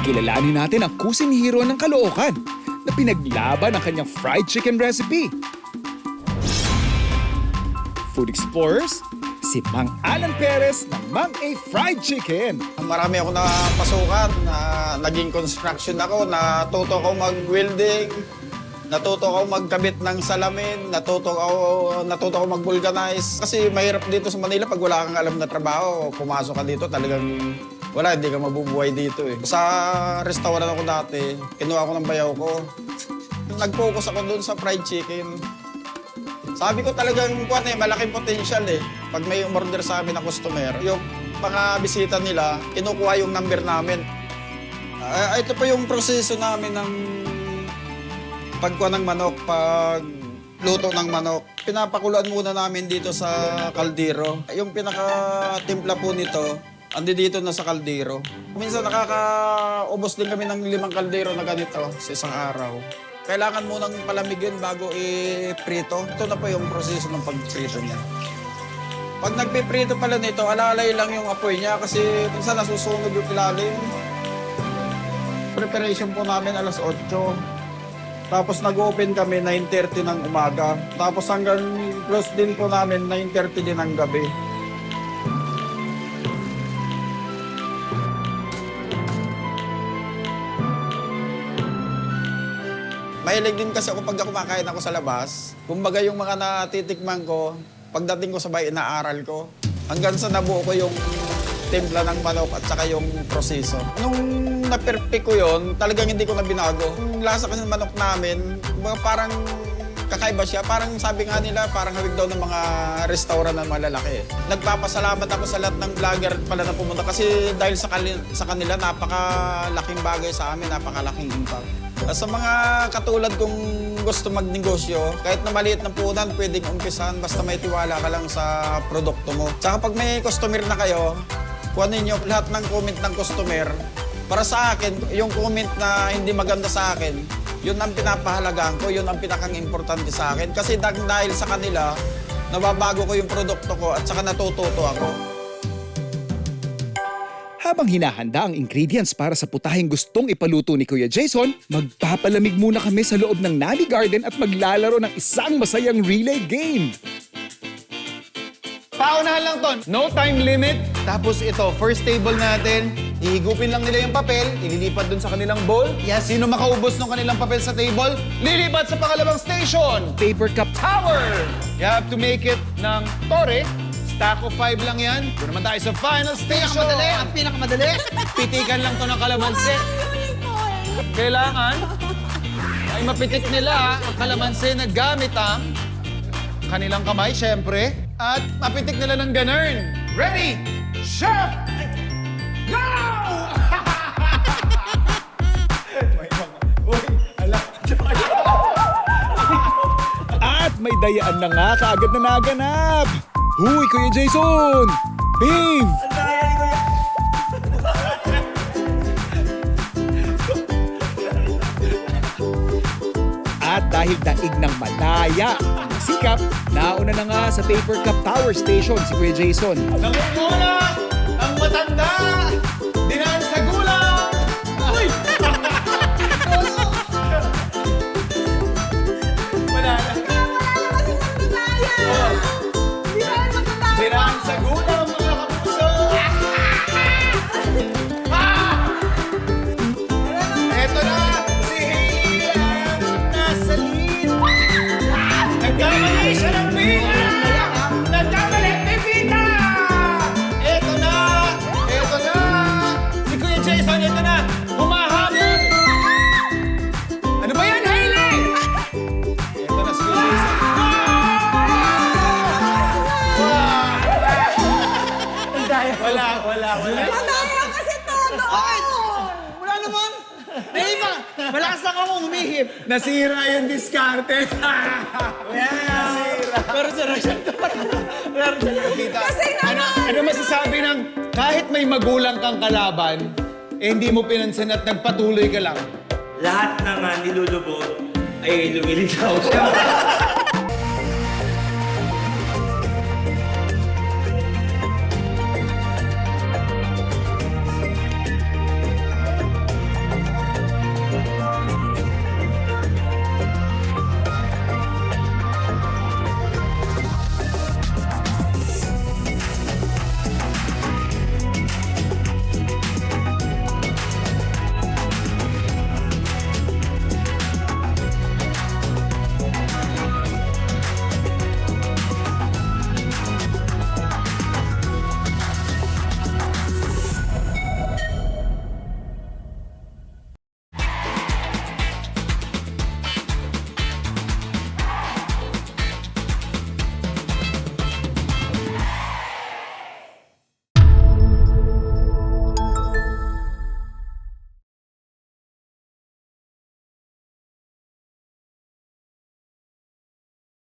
Kilalanin natin ang kusing hero ng Caloocan na pinaglaban ang kanyang fried chicken recipe. Food Explorers, si Mang Alan Perez ng Mang A Fried Chicken. Marami ako napasukan, naging construction ako, natuto ako mag-welding, natuto ako magkabit ng salamin, natuto ako mag-vulcanize. Kasi mahirap dito sa Manila pag wala kang alam na trabaho, pumasok ka dito talagang wala, hindi ka mabubuhay dito eh. Sa restaurant ako dati, kinuha ko ng bayaw ko. Nag-focus ako doon sa fried chicken. Sabi ko talagang malaking potential eh. Pag may umorder sa amin na customer, yung mga bisita nila, kinukuha yung number namin. Ito pa yung proseso namin ng pagkuha ng manok, pagluto ng manok. Pinapakuluan muna namin dito sa kaldero. Yung pinaka-timpla po nito, andi dito na sa kaldero. Minsan nakakaubos din kami ng 5 kaldero na ganito sa isang araw. Kailangan munang palamigin bago i-prito. Ito na po yung proseso ng pag-prito niya. Pag nagpiprito pala nito, alalay lang yung apoy niya kasi minsan nasusunog yung ilalim. Preparation po namin alas 8. Tapos nag-open kami 9:30 ng umaga. Tapos hanggang close din po namin 9:30 din ng gabi. Mahilig din kasi ako pag kumakain ako sa labas. Kumbaga yung mga natitikman ko, pagdating ko sa bahay, inaaral ko. Hanggang sa nabuo ko yung timpla ng manok at saka yung proseso. Nung na-perfect ko yun, talagang hindi ko na binago. Yung lasa kasi ng manok namin, parang kakaiba siya. Parang sabi nga nila, parang hawig daw ng mga restaurant na malalaki. Nagpapasalamat ako sa lahat ng vlogger pala na pumunta kasi dahil sa kanila, napakalaking bagay sa amin, napakalaking impact. Sa mga katulad kong gusto magnegosyo, kahit na maliit na punan, pwedeng umpisan basta may tiwala ka lang sa produkto mo. Tsaka pag may customer na kayo, kuhanin nyo lahat ng comment ng customer. Para sa akin, yung comment na hindi maganda sa akin, yun ang pinapahalagaan ko, yun ang pinakang importante sa akin. Kasi dahil sa kanila, nababago ko yung produkto ko at saka natututo ako. Habang hinahanda ang ingredients para sa putaheng gustong ipaluto ni Kuya Jason, magpapalamig muna kami sa loob ng Nani Garden at maglalaro ng isang masayang relay game. Paunahan lang to. No time limit. Tapos ito, first table natin. Ihigupin lang nila yung papel, ililipat dun sa kanilang bowl. Yes. Sino makaubos ng kanilang papel sa table, lilipat sa pangalawang station. Paper Cup Tower! You have to make it ng tore. Stack of 5 lang yan. Doon naman tayo sa final station. Ang pinakamadali. Pitikan lang to ng kalamansi. Kailangan ay mapitik nila ang kalamansi na gamit ang kanilang kamay, syempre. At mapitik nila ng ganern. Ready? Chef! Go! At may dayaan na nga kaagad na naganap. Huy, Kuya Jason! Babe! At dahil daig ng madaya ang sikap, nauna na nga sa Paper Cup Tower Station si Kuya Jason. Nangunguna ang matanda! Dinaan sa gulang! Uy! Wala na. Dinaan sa gulang, mga kapuso! Eto na! Si Hilang nasa lead! Nagkamali siya ng pila! Nagkamali! May pita! Eto na! Eto na! Si Kuya Jason, eto na! Humahabol! Ano ba yan, Hailey? Eto na si Kuya Jason. Wala. Madaya kasi todo! Wala naman! Diba? Malakas lang ako humihip. Nasira yung diskarte. Yeah. Pero sarap siya. Kasi naman! Ano masasabi ng kahit may magulang kang kalaban, hindi mo pinansin at nagpatuloy ka lang? Lahat ng nilulubog ay lumilitaw siya.